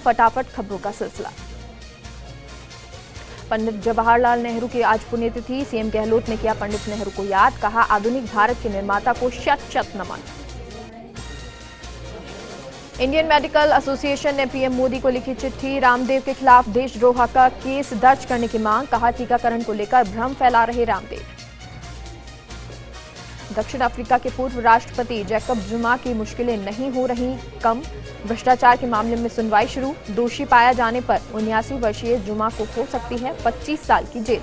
फटाफट खबरों का सिलसिला। पंडित जवाहरलाल नेहरू की आज पुण्यतिथि। सीएम गहलोत ने किया पंडित नेहरू को याद, कहा आधुनिक भारत के निर्माता को शत शत नमन। इंडियन मेडिकल एसोसिएशन ने पीएम मोदी को लिखी चिट्ठी, रामदेव के खिलाफ देशद्रोह का केस दर्ज करने की मांग, कहा टीकाकरण को लेकर भ्रम फैला रहे रामदेव। दक्षिण अफ्रीका के पूर्व राष्ट्रपति जैकब जुमा की मुश्किलें नहीं हो रही कम, भ्रष्टाचार के मामले में सुनवाई शुरू। दोषी पाया जाने पर 79 वर्षीय जुमा को हो सकती है 25 साल की जेल।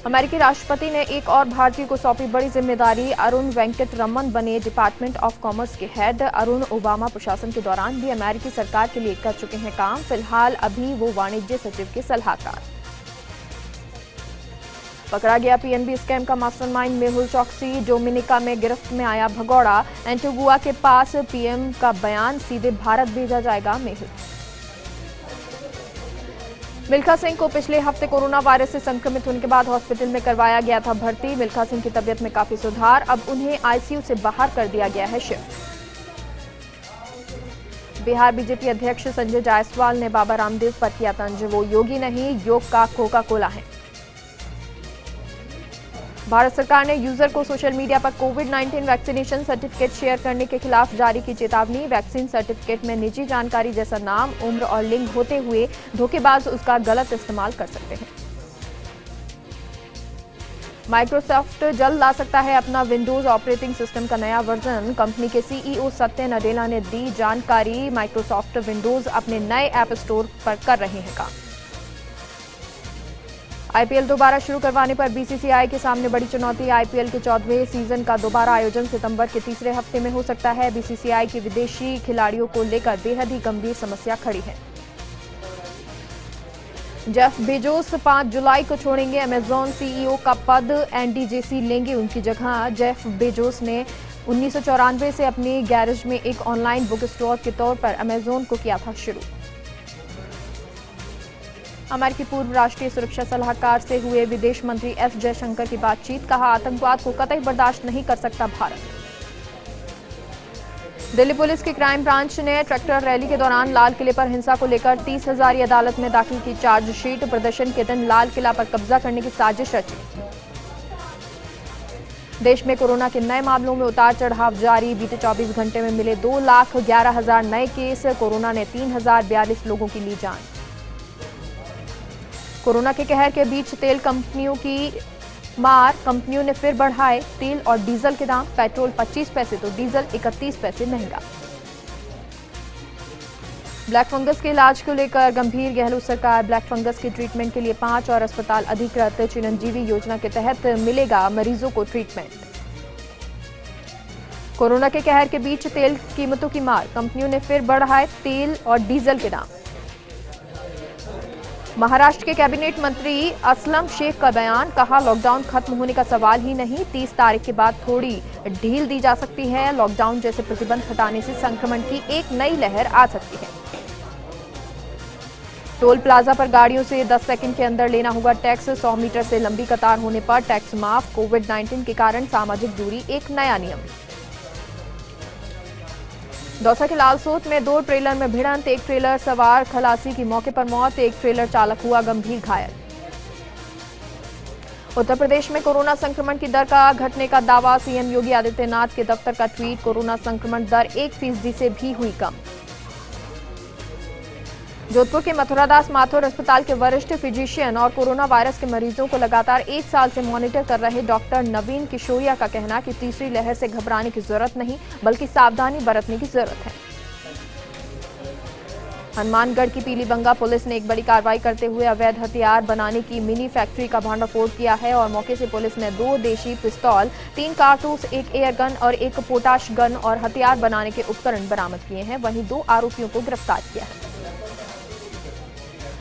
अमेरिकी राष्ट्रपति ने एक और भारतीय को सौंपी बड़ी जिम्मेदारी, अरुण वेंकटरमन बने डिपार्टमेंट ऑफ कॉमर्स के हेड। अरुण ओबामा प्रशासन के दौरान भी अमेरिकी सरकार के लिए कर चुके हैं काम, फिलहाल अभी वो वाणिज्य सचिव के सलाहकार। पकड़ा गया पीएनबी स्कैम का मास्टरमाइंड मेहुल चौकसी, डोमिनिका में गिरफ्त में आया भगौड़ा। एंटीगुआ के पास पीएम का बयान, सीधे भारत भेजा जाएगा मेहुल। मिल्खा सिंह को पिछले हफ्ते कोरोना वायरस से संक्रमित होने के बाद हॉस्पिटल में करवाया गया था भर्ती। मिल्खा सिंह की तबीयत में काफी सुधार, अब उन्हें आईसीयू से बाहर कर दिया गया है शिफ्ट। बिहार बीजेपी अध्यक्ष संजय जायसवाल ने बाबा रामदेव पर किया तंज, वो योगी नहीं, योग का कोका कोला है। भारत सरकार ने यूजर को सोशल मीडिया पर कोविड-19 वैक्सीनेशन सर्टिफिकेट शेयर करने के खिलाफ जारी की चेतावनी। वैक्सीन सर्टिफिकेट में निजी जानकारी जैसा नाम, उम्र और लिंग होते हुए धोखेबाज उसका गलत इस्तेमाल कर सकते हैं। माइक्रोसॉफ्ट जल्द ला सकता है अपना विंडोज ऑपरेटिंग सिस्टम का नया वर्जन। कंपनी के सीईओ सत्य नडेला ने दी जानकारी। माइक्रोसॉफ्ट विंडोज अपने नए ऐप स्टोर पर कर रहे हैं काम। आईपीएल दोबारा शुरू करवाने पर बीसीसीआई के सामने बड़ी चुनौती। आईपीएल के 14वें सीजन का दोबारा आयोजन सितंबर के तीसरे हफ्ते में हो सकता है। बीसीसीआई की विदेशी खिलाड़ियों को लेकर बेहद ही गंभीर समस्या खड़ी है। जेफ बेजोस 5 जुलाई को छोड़ेंगे अमेजॉन सीईओ का पद, एनडीजेसी लेंगे उनकी जगह। जेफ बेजोस ने 1994 से अपने गैरेज में एक ऑनलाइन बुक स्टोर के तौर पर अमेजॉन को किया था शुरू। अमेरिकी पूर्व राष्ट्रीय सुरक्षा सलाहकार से हुए विदेश मंत्री एस जयशंकर की बातचीत, कहा आतंकवाद को कतई बर्दाश्त नहीं कर सकता भारत। दिल्ली पुलिस की क्राइम ब्रांच ने ट्रैक्टर रैली के दौरान लाल किले पर हिंसा को लेकर 30 हजारी अदालत में दाखिल की चार्जशीट। प्रदर्शन के दिन लाल किला पर कब्जा करने की साजिश रची। देश में कोरोना के नए मामलों में उतार चढ़ाव जारी, बीते 24 घंटे में मिले 2,11,000 नए केस। कोरोना ने 3,042 लोगों की ली जान। कोरोना के कहर के बीच तेल कंपनियों की मार, कंपनियों ने फिर बढ़ाए तेल और डीजल के दाम। पेट्रोल 25 पैसे तो डीजल 31 पैसे महंगा। ब्लैक फंगस के इलाज को लेकर गंभीर, गहलोत सरकार ब्लैक फंगस के ट्रीटमेंट के लिए 5 और अस्पताल अधिकृत चिरंजीवी योजना के तहत मिलेगा मरीजों को ट्रीटमेंट। कोरोना के कहर के बीच तेल कीमतों की मार, कंपनियों ने फिर बढ़ाए तेल और डीजल के दाम। महाराष्ट्र के कैबिनेट मंत्री असलम शेख का बयान, कहा लॉकडाउन खत्म होने का सवाल ही नहीं, 30 तारीख के बाद थोड़ी ढील दी जा सकती है। लॉकडाउन जैसे प्रतिबंध हटाने से संक्रमण की एक नई लहर आ सकती है। टोल प्लाजा पर गाड़ियों से 10 सेकंड के अंदर लेना होगा टैक्स। 100 मीटर से लंबी कतार होने पर टैक्स माफ। कोविड-19 के कारण सामाजिक दूरी एक नया नियम। दौसा के लालसोट में 2 ट्रेलर में भिड़ंत, एक ट्रेलर सवार खलासी की मौके पर मौत, एक ट्रेलर चालक हुआ गंभीर घायल। उत्तर प्रदेश में कोरोना संक्रमण की दर का घटने का दावा, सीएम योगी आदित्यनाथ के दफ्तर का ट्वीट, कोरोना संक्रमण दर 1% से भी हुई कम। जोधपुर के मथुरादास माथुर अस्पताल के वरिष्ठ फिजिशियन और कोरोना वायरस के मरीजों को लगातार 1 साल से मॉनिटर कर रहे डॉक्टर नवीन किशोरिया का कहना कि तीसरी लहर से घबराने की जरूरत नहीं, बल्कि सावधानी बरतने की जरूरत है। हनुमानगढ़ की पीलीबंगा पुलिस ने एक बड़ी कार्रवाई करते हुए अवैध हथियार बनाने की मिनी फैक्ट्री का भांडाफोड़ किया है और मौके से पुलिस ने 2 देशी पिस्तौल, 3 कारतूस, 1 एयर गन और 1 पोटाश गन और हथियार बनाने के उपकरण बरामद किए हैं। वहीं 2 आरोपियों को गिरफ्तार किया है।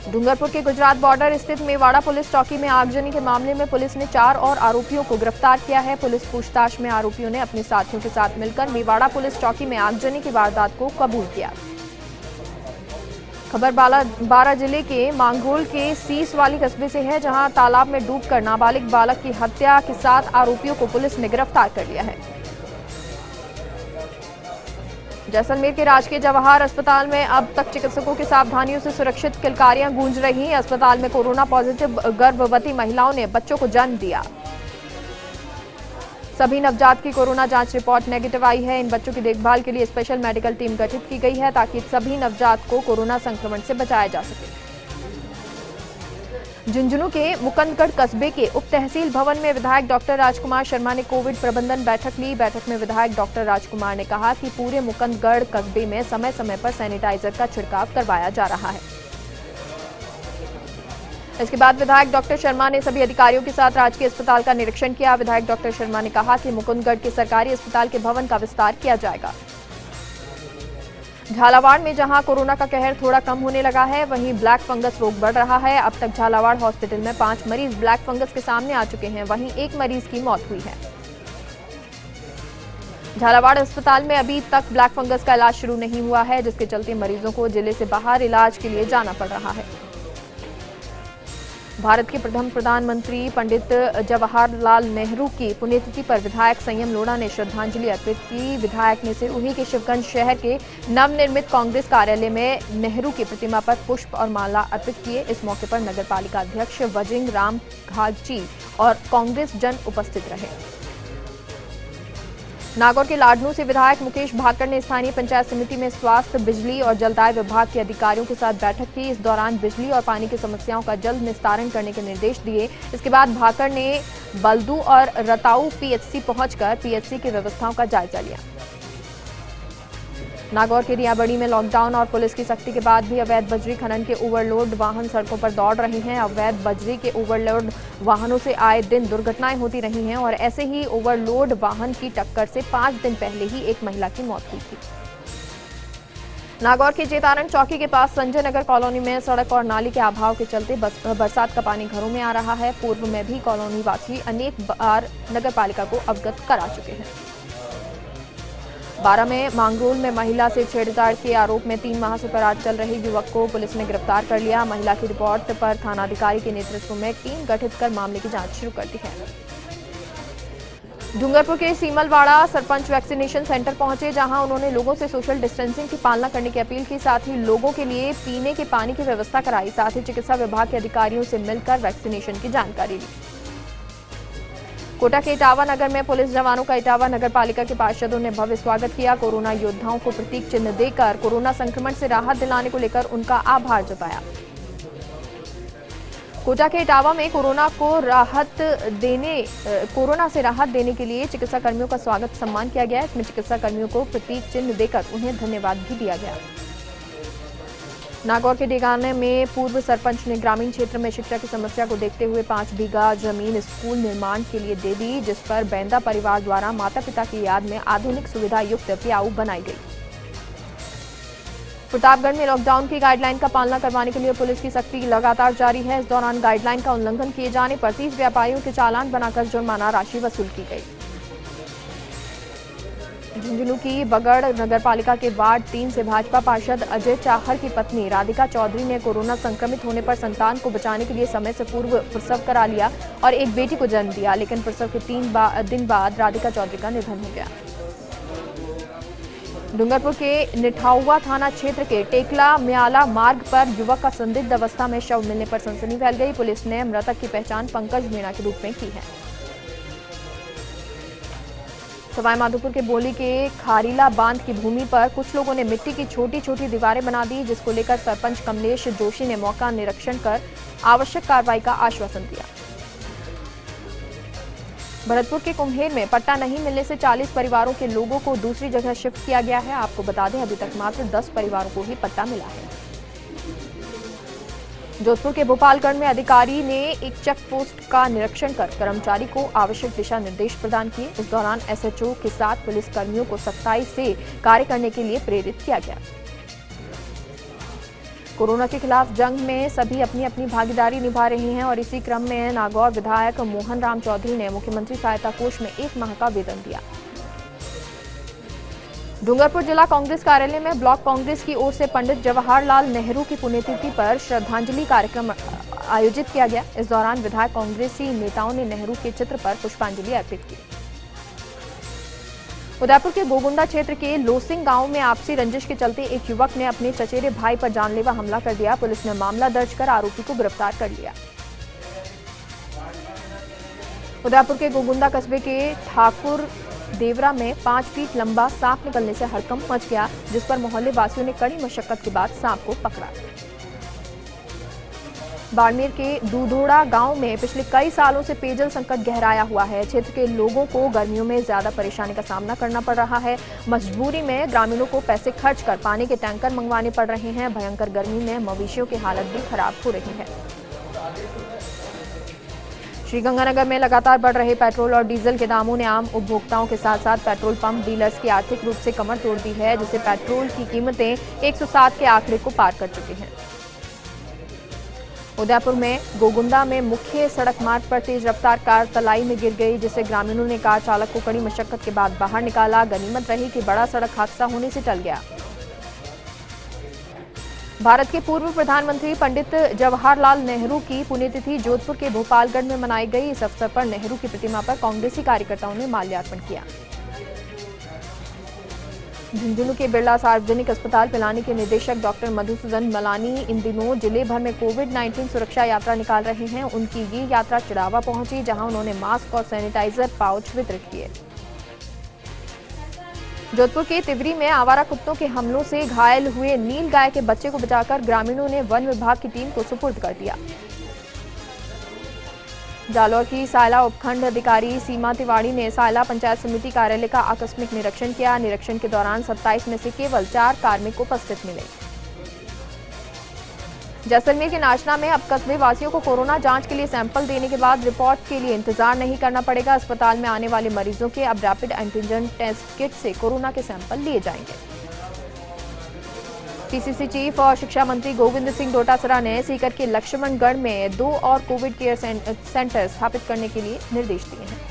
डूंगरपुर के गुजरात बॉर्डर स्थित मेवाड़ा पुलिस चौकी में आगजनी के मामले में पुलिस ने 4 और आरोपियों को गिरफ्तार किया है। पुलिस पूछताछ में आरोपियों ने अपने साथियों के साथ मिलकर मेवाड़ा पुलिस चौकी में आगजनी की वारदात को कबूल किया। खबर बारा जिले के मांगरोल के सीस वाली कस्बे से है, जहां तालाब में डूबकर नाबालिग बालक की हत्या के 7 आरोपियों को पुलिस ने गिरफ्तार कर लिया है। जैसलमेर के राजकीय जवाहर अस्पताल में अब तक चिकित्सकों की सावधानियों से सुरक्षित किलकारियां गूंज रही। अस्पताल में कोरोना पॉजिटिव गर्भवती महिलाओं ने बच्चों को जन्म दिया। सभी नवजात की कोरोना जांच रिपोर्ट नेगेटिव आई है। इन बच्चों की देखभाल के लिए स्पेशल मेडिकल टीम गठित की गई है ताकि सभी नवजात को कोरोना संक्रमण से बचाया जा सके। झुंझुनू के मुकंदगढ़ कस्बे के उप तहसील भवन में विधायक डॉक्टर राजकुमार शर्मा ने कोविड प्रबंधन बैठक ली। बैठक में विधायक डॉक्टर राजकुमार ने कहा कि पूरे मुकंदगढ़ कस्बे में समय समय पर सैनिटाइजर का छिड़काव करवाया जा रहा है। इसके बाद विधायक डॉक्टर शर्मा ने सभी अधिकारियों के साथ राजकीय अस्पताल का निरीक्षण किया। विधायक डॉक्टर शर्मा ने कहा कि मुकुंदगढ़ के सरकारी अस्पताल के भवन का विस्तार किया जाएगा। झालावाड़ में जहां कोरोना का कहर थोड़ा कम होने लगा है, वहीं ब्लैक फंगस रोग बढ़ रहा है। अब तक झालावाड़ हॉस्पिटल में 5 मरीज ब्लैक फंगस के सामने आ चुके हैं, वहीं 1 मरीज की मौत हुई है। झालावाड़ अस्पताल में अभी तक ब्लैक फंगस का इलाज शुरू नहीं हुआ है, जिसके चलते मरीजों को जिले से बाहर इलाज के लिए जाना पड़ रहा है। भारत के प्रथम प्रधानमंत्री पंडित जवाहरलाल नेहरू की पुण्यतिथि पर विधायक संयम लोढ़ा ने श्रद्धांजलि अर्पित की। विधायक ने सिरोही के शिवगंज शहर के नवनिर्मित कांग्रेस कार्यालय में नेहरू की प्रतिमा पर पुष्प और माला अर्पित किए। इस मौके पर नगरपालिका अध्यक्ष वजिंग राम घाची और कांग्रेस जन उपस्थित रहे। नागौर के लाडनू से विधायक मुकेश भाकर ने स्थानीय पंचायत समिति में स्वास्थ्य, बिजली और जलदाय विभाग के अधिकारियों के साथ बैठक की। इस दौरान बिजली और पानी की समस्याओं का जल्द निस्तारण करने के निर्देश दिए। इसके बाद भाकर ने बलदू और रताऊ पीएचसी पहुंचकर पीएचसी की व्यवस्थाओं का जायजा लिया। नागौर के रियाबड़ी में लॉकडाउन और पुलिस की सख्ती के बाद भी अवैध बजरी खनन के ओवरलोड वाहन सड़कों पर दौड़ रहे हैं। अवैध बजरी के ओवरलोड वाहनों से आए दिन दुर्घटनाएं होती रही हैं और ऐसे ही ओवरलोड वाहन की टक्कर से 5 दिन पहले ही एक महिला की मौत हुई थी। नागौर के जेतारण चौकी के पास संजय नगर कॉलोनी में सड़क और नाली के अभाव के चलते बरसात का पानी घरों में आ रहा है। पूर्व में भी कॉलोनी वासी अनेक बार नगर पालिका को अवगत करा चुके हैं। 12 में मांगरोल में महिला से छेड़छाड़ के आरोप में 3 माह से फरार चल रहे युवक को पुलिस ने गिरफ्तार कर लिया। महिला की रिपोर्ट पर थानाधिकारी के नेतृत्व में टीम गठित कर मामले की जांच शुरू कर दी है। डूंगरपुर के सीमलवाड़ा सरपंच वैक्सीनेशन सेंटर पहुंचे, जहां उन्होंने लोगों से सोशल डिस्टेंसिंग की पालना करने की अपील की। साथ ही लोगों के लिए पीने के पानी की व्यवस्था कराई। साथ ही चिकित्सा विभाग के अधिकारियों से मिलकर वैक्सीनेशन की जानकारी ली। कोटा के इटावा नगर में पुलिस जवानों का इटावा नगर पालिका के पार्षदों ने भव्य स्वागत किया। कोरोना योद्धाओं को प्रतीक चिन्ह देकर कोरोना संक्रमण से राहत दिलाने को लेकर उनका आभार जताया। कोटा के इटावा में कोरोना से राहत देने के लिए चिकित्सा कर्मियों का स्वागत सम्मान किया गया। इसमें चिकित्सा कर्मियों को प्रतीक चिन्ह देकर उन्हें धन्यवाद भी दिया गया। नागौर के डेगाने में पूर्व सरपंच ने ग्रामीण क्षेत्र में शिक्षा की समस्या को देखते हुए 5 बीघा जमीन स्कूल निर्माण के लिए दे दी, जिस पर बैंदा परिवार द्वारा माता पिता की याद में आधुनिक सुविधा युक्त प्याऊ बनाई गई। प्रतापगढ़ में लॉकडाउन की गाइडलाइन का पालना करवाने के लिए पुलिस की सख्ती लगातार जारी है। इस दौरान गाइडलाइन का उल्लंघन किए जाने पर 30 व्यापारियों के चालान बनाकर जुर्माना राशि वसूल की गई। झुंझुनू की बगड़ नगरपालिका के वार्ड 3 से भाजपा पार्षद अजय चाहर की पत्नी राधिका चौधरी ने कोरोना संक्रमित होने पर संतान को बचाने के लिए समय से पूर्व प्रसव करा लिया और एक बेटी को जन्म दिया, लेकिन प्रसव के 3 दिन बाद राधिका चौधरी का निधन हो गया। डूंगरपुर के निठाउवा थाना क्षेत्र के टेकला म्याला मार्ग पर युवक का संदिग्ध अवस्था में शव मिलने पर सनसनी फैल गई। पुलिस ने मृतक की पहचान पंकज मीणा के रूप में की है। सवाईमाधोपुर के बोली के खारीला बांध की भूमि पर कुछ लोगों ने मिट्टी की छोटी छोटी दीवारें बना दी, जिसको लेकर सरपंच कमलेश जोशी ने मौका निरीक्षण कर आवश्यक कार्रवाई का आश्वासन दिया। भरतपुर के कुम्हेर में पट्टा नहीं मिलने से 40 परिवारों के लोगों को दूसरी जगह शिफ्ट किया गया है। आपको बता दें, अभी तक मात्र 10 परिवारों को ही पट्टा मिला है। जोधपुर के भोपालगढ़ में अधिकारी ने एक चेक पोस्ट का निरीक्षण कर कर्मचारी को आवश्यक दिशा निर्देश प्रदान किए। इस दौरान एसएचओ के साथ पुलिस कर्मियों को सख्ताई से कार्य करने के लिए प्रेरित किया गया। कोरोना के खिलाफ जंग में सभी अपनी अपनी भागीदारी निभा रहे हैं और इसी क्रम में नागौर विधायक मोहन राम चौधरी ने मुख्यमंत्री सहायता कोष में 1 माह का वेतन दिया। डूंगरपुर जिला कांग्रेस कार्यालय में ब्लॉक कांग्रेस की ओर से पंडित जवाहरलाल नेहरू की पुण्यतिथि पर श्रद्धांजलि कार्यक्रम आयोजित किया गया। इस दौरान विधायक कांग्रेसी नेताओं ने नेहरू के चित्र पर पुष्पांजलि अर्पित की। उदयपुर के गोगुंडा क्षेत्र के लोसिंग गांव में आपसी रंजिश के चलते एक युवक ने अपने चचेरे भाई पर जानलेवा हमला कर दिया। पुलिस ने मामला दर्ज कर आरोपी को गिरफ्तार कर लिया। उदयपुर के गोगुंडा कस्बे के ठाकुर देवरा में 5 फीट लंबा सांप निकलने से हड़कंप मच गया, जिस पर मोहल्ले वासियों ने कड़ी मशक्कत के बाद सांप को पकड़ा। बाड़मेर के दूधोड़ा गांव में पिछले कई सालों से पेयजल संकट गहराया हुआ है। क्षेत्र के लोगों को गर्मियों में ज्यादा परेशानी का सामना करना पड़ रहा है। मजबूरी में ग्रामीणों को पैसे खर्च कर पानी के टैंकर मंगवाने पड़ रहे हैं। भयंकर गर्मी में मवेशियों की हालत भी खराब हो रही है। श्रीगंगानगर में लगातार बढ़ रहे पेट्रोल और डीजल के दामों ने आम उपभोक्ताओं के साथ साथ पेट्रोल पंप डीलर्स की आर्थिक रूप से कमर तोड़ दी है, जिससे पेट्रोल की कीमतें 107 के आंकड़े को पार कर चुकी हैं। उदयपुर में गोगुंदा में मुख्य सड़क मार्ग पर तेज रफ्तार कार तलाई में गिर गई, जिससे ग्रामीणों ने कार चालक को कड़ी मशक्कत के बाद बाहर निकाला। गनीमत रही कि बड़ा सड़क हादसा होने से टल गया। भारत के पूर्व प्रधानमंत्री पंडित जवाहरलाल नेहरू की पुण्यतिथि जोधपुर के भोपालगढ़ में मनाई गई। इस अवसर पर नेहरू की प्रतिमा पर कांग्रेसी कार्यकर्ताओं ने माल्यार्पण किया। झुंझुनू के बिरला सार्वजनिक अस्पताल पिलानी के निदेशक डॉक्टर मधुसूदन मलानी इन दिनों जिले भर में कोविड-19 सुरक्षा यात्रा निकाल रहे हैं। उनकी ये यात्रा चिड़ावा पहुंची, जहां उन्होंने मास्क और सैनिटाइजर पाउच वितरित किए। जोधपुर के तिवरी में आवारा कुत्तों के हमलों से घायल हुए नील गाय के बच्चे को बचाकर ग्रामीणों ने वन विभाग की टीम को सुपुर्द कर दिया। जालौर की सायला उपखंड अधिकारी सीमा तिवाड़ी ने सायला पंचायत समिति कार्यालय का आकस्मिक निरीक्षण किया। निरीक्षण के दौरान 27 में से केवल 4 कार्मिक उपस्थित मिले। जैसलमेर के नाचना में अब कस्बे वासियों को कोरोना जांच के लिए सैंपल देने के बाद रिपोर्ट के लिए इंतजार नहीं करना पड़ेगा। अस्पताल में आने वाले मरीजों के अब रैपिड एंटीजन टेस्ट किट से कोरोना के सैंपल लिए जाएंगे। पीसीसी चीफ और शिक्षा मंत्री गोविंद सिंह डोटासरा ने सीकर के लक्ष्मणगढ़ में 2 और कोविड केयर सेंटर स्थापित करने के लिए निर्देश दिए हैं।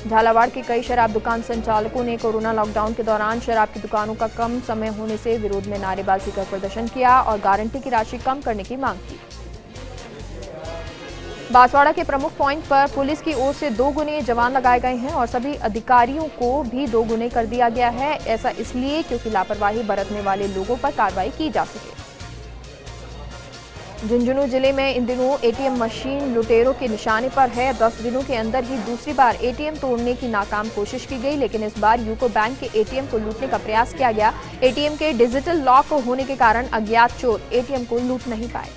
झालावाड़ के कई शराब दुकान संचालकों ने कोरोना लॉकडाउन के दौरान शराब की दुकानों का कम समय होने से विरोध में नारेबाजी कर प्रदर्शन किया और गारंटी की राशि कम करने की मांग की। बांसवाड़ा के प्रमुख पॉइंट पर पुलिस की ओर से 2 गुने जवान लगाए गए हैं और सभी अधिकारियों को भी 2 गुने कर दिया गया है। ऐसा इसलिए क्योंकि लापरवाही बरतने वाले लोगों पर कार्रवाई की जा सके। झुंझुनू जिले में इन दिनों एटीएम मशीन लुटेरों के निशाने पर है। 10 दिनों के अंदर ही दूसरी बार एटीएम तोड़ने की नाकाम कोशिश की गई, लेकिन इस बार यूको बैंक के एटीएम को लूटने का प्रयास किया गया। एटीएम के डिजिटल लॉक होने के कारण अज्ञात चोर एटीएम को लूट नहीं पाए।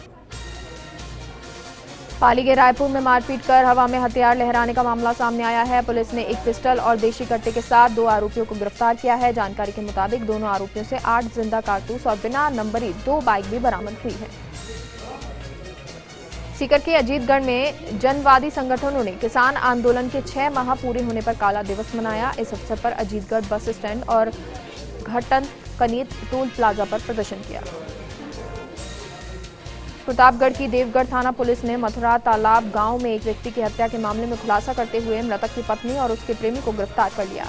पाली के रायपुर में मारपीट कर हवा में हथियार लहराने का मामला सामने आया है। पुलिस ने एक पिस्टल और देशी कट्टे के साथ 2 आरोपियों को गिरफ्तार किया है। जानकारी के मुताबिक दोनों आरोपियों से 8 जिंदा कारतूस और बिना नंबरी 2 बाइक भी बरामद हुई है। सीकर के अजीतगढ़ में जनवादी संगठनों ने किसान आंदोलन के 6 माह पूरे होने पर काला दिवस मनाया। इस अवसर पर अजीतगढ़ बस स्टैंड और घटन कनीत टोल प्लाजा पर प्रदर्शन किया। प्रतापगढ़ की देवगढ़ थाना पुलिस ने मथुरा तालाब गांव में एक व्यक्ति की हत्या के मामले में खुलासा करते हुए मृतक की पत्नी और उसके प्रेमी को गिरफ्तार कर लिया।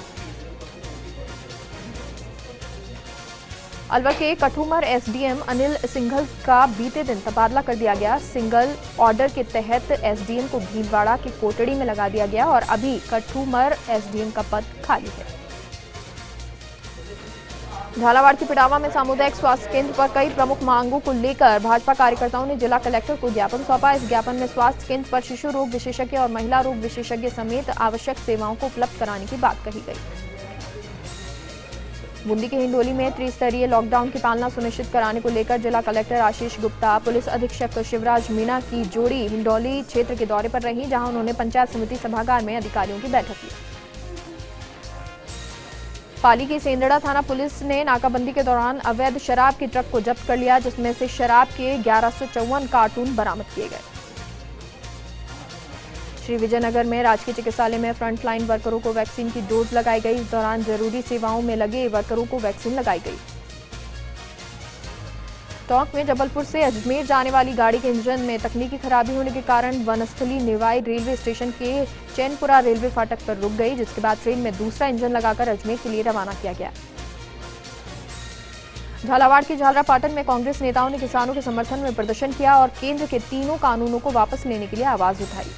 अलवर के कठुमर एसडीएम अनिल सिंघल का बीते दिन तबादला कर दिया गया। सिंघल ऑर्डर के तहत एसडीएम को भीलवाड़ा की कोटड़ी में लगा दिया गया और अभी कठुमर एसडीएम का पद खाली है। झालावाड़ के पिटावा में सामुदायिक स्वास्थ्य केंद्र पर कई प्रमुख मांगों को लेकर भाजपा कार्यकर्ताओं ने जिला कलेक्टर को ज्ञापन सौंपा। इस ज्ञापन में स्वास्थ्य केंद्र पर शिशु रोग विशेषज्ञ और महिला रोग विशेषज्ञ समेत आवश्यक सेवाओं को उपलब्ध कराने की बात कही गई। बूंदी के हिंडोली में त्रिस्तरीय लॉकडाउन की पालना सुनिश्चित कराने को लेकर जिला कलेक्टर आशीष गुप्ता, पुलिस अधीक्षक शिवराज मीणा की जोड़ी हिंडोली क्षेत्र के दौरे पर रही, जहां उन्होंने पंचायत समिति सभागार में अधिकारियों की बैठक की। पाली की सेंदड़ा थाना पुलिस ने नाकाबंदी के दौरान अवैध शराब की ट्रक को जब्त कर लिया, जिसमें से शराब के 1154 कार्टून बरामद किए गए। श्री विजयनगर में राजकीय चिकित्सालय में फ्रंटलाइन वर्करों को वैक्सीन की डोज लगाई गई। इस दौरान जरूरी सेवाओं में लगे वर्करों को वैक्सीन लगाई गई। टोंक में जबलपुर से अजमेर जाने वाली गाड़ी के इंजन में तकनीकी खराबी होने के कारण वनस्थली निवाई रेलवे स्टेशन के चैनपुरा रेलवे फाटक पर रुक गई, जिसके बाद ट्रेन में दूसरा इंजन लगाकर अजमेर के लिए रवाना किया गया। झालावाड़ के झालरापाटन में कांग्रेस नेताओं ने किसानों के समर्थन में प्रदर्शन किया और केंद्र के तीनों कानूनों को वापस लेने के लिए आवाज उठाई।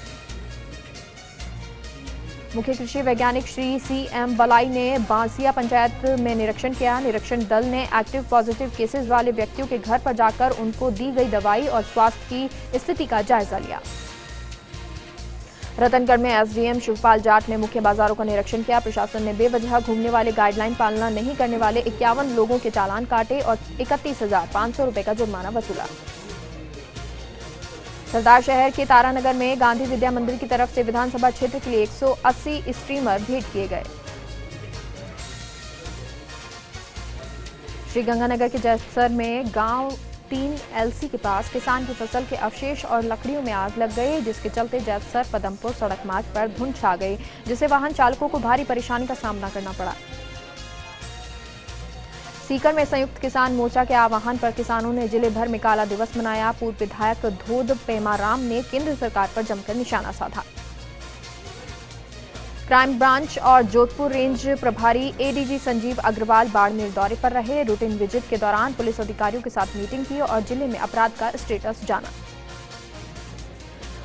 मुख्य कृषि वैज्ञानिक श्री CM बलाई ने बांसिया पंचायत में निरीक्षण किया। निरीक्षण दल ने एक्टिव पॉजिटिव केसेस वाले व्यक्तियों के घर पर जाकर उनको दी गई दवाई और स्वास्थ्य की स्थिति का जायजा लिया। रतनगढ़ में SDM शिवपाल जाट ने मुख्य बाजारों का निरीक्षण किया। प्रशासन ने बेवजह घूमने वाले गाइडलाइन पालना नहीं करने वाले 51 लोगों के चालान काटे और 31,500 रुपए का जुर्माना वसूला। सरदार शहर के तारानगर में गांधी विद्या मंदिर की तरफ से विधानसभा क्षेत्र के लिए 180 स्ट्रीमर भेंट किए गए। श्रीगंगानगर के जैसर में गांव 3 LC के पास किसान की फसल के अवशेष और लकड़ियों में आग लग गई, जिसके चलते जैसर पदमपुर सड़क मार्ग पर धुंध छा गई, जिससे वाहन चालकों को भारी परेशानी का सामना करना पड़ा। सीकर में संयुक्त किसान मोर्चा के आह्वान पर किसानों ने जिले भर में काला दिवस मनाया। पूर्व विधायक धोद पेमाराम ने केंद्र सरकार पर जमकर निशाना साधा। क्राइम ब्रांच और जोधपुर रेंज प्रभारी ADG संजीव अग्रवाल बाड़मेर दौरे पर रहे। रूटीन विजिट के दौरान पुलिस अधिकारियों के साथ मीटिंग की और जिले में अपराध का स्टेटस जाना।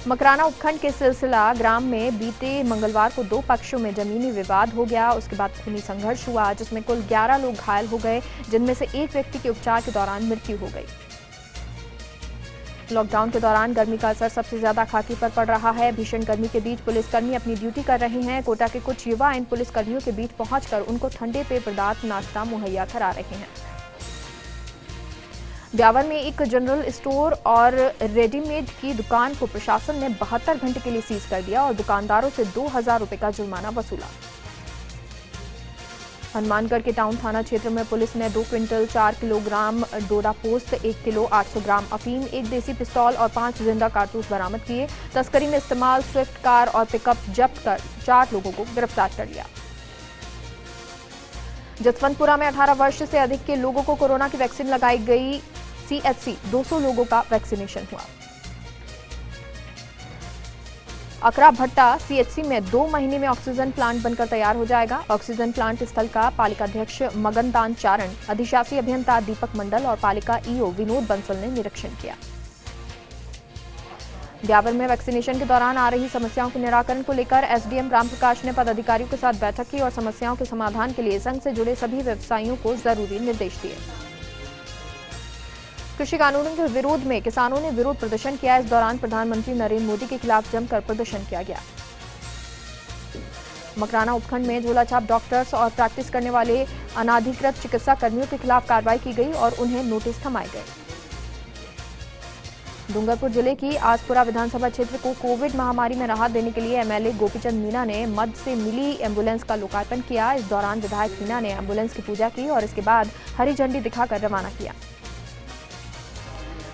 मकराना उपखंड के सिलसिला ग्राम में बीते मंगलवार को 2 पक्षों में जमीनी विवाद हो गया। उसके बाद खूनी संघर्ष हुआ, जिसमें कुल 11 लोग घायल हो गए, जिनमें से एक व्यक्ति के उपचार के दौरान मृत्यु हो गई। लॉकडाउन के दौरान गर्मी का असर सबसे ज्यादा खाकी पर पड़ रहा है। भीषण गर्मी के बीच पुलिसकर्मी अपनी ड्यूटी कर रहे हैं। कोटा के कुछ युवा इन पुलिसकर्मियों के बीच पहुंचकर उनको ठंडे पेय पदार्थ नाश्ता मुहैया करा रहे हैं। ब्यावर में एक जनरल स्टोर और रेडीमेड की दुकान को प्रशासन ने 72 घंटे के लिए सीज कर दिया और दुकानदारों से 2,000 रुपए का जुर्माना वसूला। हनुमानगढ़ के टाउन थाना क्षेत्र में पुलिस ने 2 क्विंटल 4 किलोग्राम डोडा पोस्त, 1 किलो 800 ग्राम अफीम, 1 देसी पिस्तौल और 5 जिंदा कारतूस बरामद किए। तस्करी में इस्तेमाल स्विफ्ट कार और पिकअप जब्त कर 4 लोगों को गिरफ्तार कर लिया। जसवंतपुरा में 18 वर्ष से अधिक के लोगों को कोरोना की वैक्सीन लगाई गई। CHC 200 लोगों का वैक्सीनेशन हुआ। अकरा भट्टा CHC में 2 महीने में ऑक्सीजन प्लांट बनकर तैयार हो जाएगा। ऑक्सीजन प्लांट स्थल का पालिकाध्यक्ष मगनदान चारण, अधिशासी अभियंता दीपक मंडल और पालिका EO विनोद बंसल ने निरीक्षण किया। ब्यावर में वैक्सीनेशन के दौरान आ रही समस्याओं के निराकरण को लेकर SDM रामप्रकाश ने पदाधिकारियों के साथ बैठक की और समस्याओं के समाधान के लिए संघ से जुड़े सभी व्यवसायियों को जरूरी निर्देश दिए। कृषि कानूनों के विरोध में किसानों ने विरोध प्रदर्शन किया। इस दौरान प्रधानमंत्री नरेंद्र मोदी के खिलाफ जमकर प्रदर्शन किया गया। मकराना उपखंड में झोलाछाप डॉक्टर्स और प्रैक्टिस करने वाले अनाधिकृत चिकित्सा कर्मियों के खिलाफ कार्रवाई की गई और उन्हें नोटिस थमाए गए। डूंगरपुर जिले की आसपुरा विधानसभा क्षेत्र को कोविड महामारी में राहत देने के लिए MLA गोपीचंद मीणा ने मद से मिली एम्बुलेंस का लोकार्पण किया। इस दौरान विधायक मीणा ने एम्बुलेंस की पूजा की और इसके बाद हरी झंडी दिखाकर रवाना किया।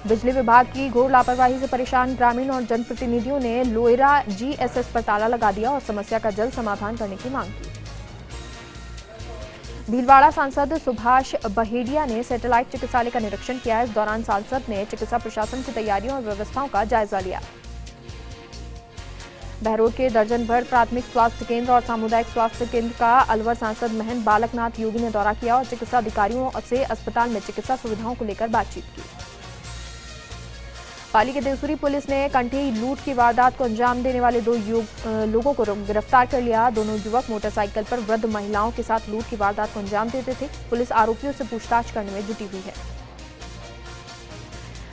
बिजली विभाग की घोर लापरवाही से परेशान ग्रामीण और जनप्रतिनिधियों ने लोयरा GSS पर ताला लगा दिया और समस्या का जल्द समाधान करने की मांग की। भीलवाड़ा सांसद सुभाष बहेड़िया ने सैटेलाइट चिकित्सालय का निरीक्षण किया। इस दौरान सांसद ने चिकित्सा प्रशासन की तैयारियों और व्यवस्थाओं का जायजा लिया। बहरोड के दर्जन भर प्राथमिक स्वास्थ्य केंद्र और सामुदायिक स्वास्थ्य केंद्र का अलवर सांसद महंत बालकनाथ योगी ने दौरा किया और चिकित्सा अधिकारियों से अस्पताल में चिकित्सा सुविधाओं को लेकर बातचीत की। पाली के देवसुरी पुलिस ने कंठी लूट की वारदात को अंजाम देने वाले 2 लोगों को गिरफ्तार कर लिया। दोनों युवक मोटरसाइकिल पर वृद्ध महिलाओं के साथ लूट की वारदात को अंजाम देते थे। पुलिस आरोपियों से पूछताछ करने में जुटी हुई है।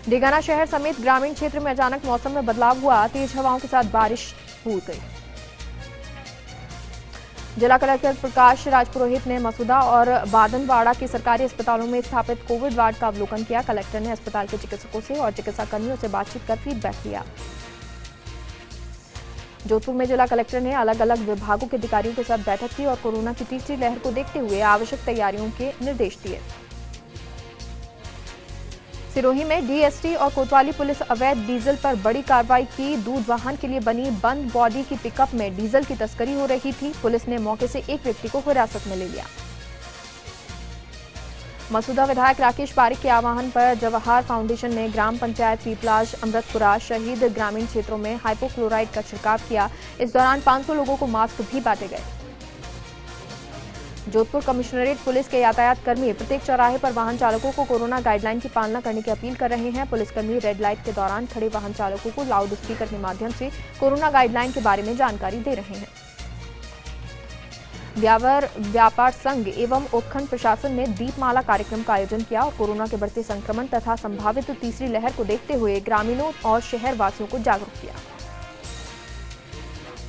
डेगाना शहर समेत ग्रामीण क्षेत्र में अचानक मौसम में बदलाव हुआ। तेज हवाओं के साथ बारिश हो गई। जिला कलेक्टर प्रकाश राजपुरोहित ने मसूदा और बादनवाड़ा के सरकारी अस्पतालों में स्थापित कोविड वार्ड का अवलोकन किया। कलेक्टर ने अस्पताल के चिकित्सकों से और चिकित्सा कर्मियों से बातचीत कर फीडबैक लिया। जोधपुर में जिला कलेक्टर ने अलग अलग विभागों के अधिकारियों के साथ बैठक की और कोरोना की तीसरी लहर को देखते हुए आवश्यक तैयारियों के निर्देश दिए। सिरोही में DST और कोतवाली पुलिस अवैध डीजल पर बड़ी कार्रवाई की। दूध वाहन के लिए बनी बंद बॉडी की पिकअप में डीजल की तस्करी हो रही थी। पुलिस ने मौके से एक व्यक्ति को हिरासत में ले लिया। मसूदा विधायक राकेश पारिक के आह्वान पर जवाहर फाउंडेशन ने ग्राम पंचायत पीपलाज, अमृतपुरा, शहीद ग्रामीण क्षेत्रों में हाइपोक्लोराइड का छिड़काव किया। इस दौरान 500 लोगों को मास्क भी बांटे गए। जोधपुर कमिश्नरेट पुलिस के यातायात कर्मी प्रत्येक चौराहे पर वाहन चालकों को कोरोना गाइडलाइन की पालना करने की अपील कर रहे हैं। पुलिसकर्मी रेड लाइट के दौरान खड़े वाहन चालकों को लाउड स्पीकर के माध्यम से कोरोना गाइडलाइन के बारे में जानकारी दे रहे हैं। ब्यावर व्यापार संघ एवं उपखंड प्रशासन ने दीपमाला कार्यक्रम का आयोजन किया और कोरोना के बढ़ते संक्रमण तथा संभावित तीसरी लहर को देखते हुए ग्रामीणों और शहर वासियों को जागरूक किया।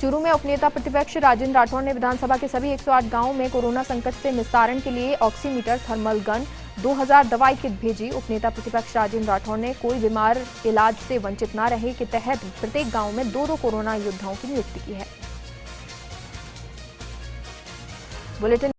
चूरू में उपनेता प्रतिपक्ष राजेंद्र राठौड़ ने विधानसभा के सभी 108 गांवों में कोरोना संकट से निस्तारण के लिए ऑक्सीमीटर, थर्मल गन, 2000 दवाई किट भेजी। उपनेता प्रतिपक्ष राजेंद्र राठौड़ ने कोई बीमार इलाज से वंचित न रहे के तहत प्रत्येक गांव में 2-2 कोरोना योद्धाओं की नियुक्ति की है। बुलेटिन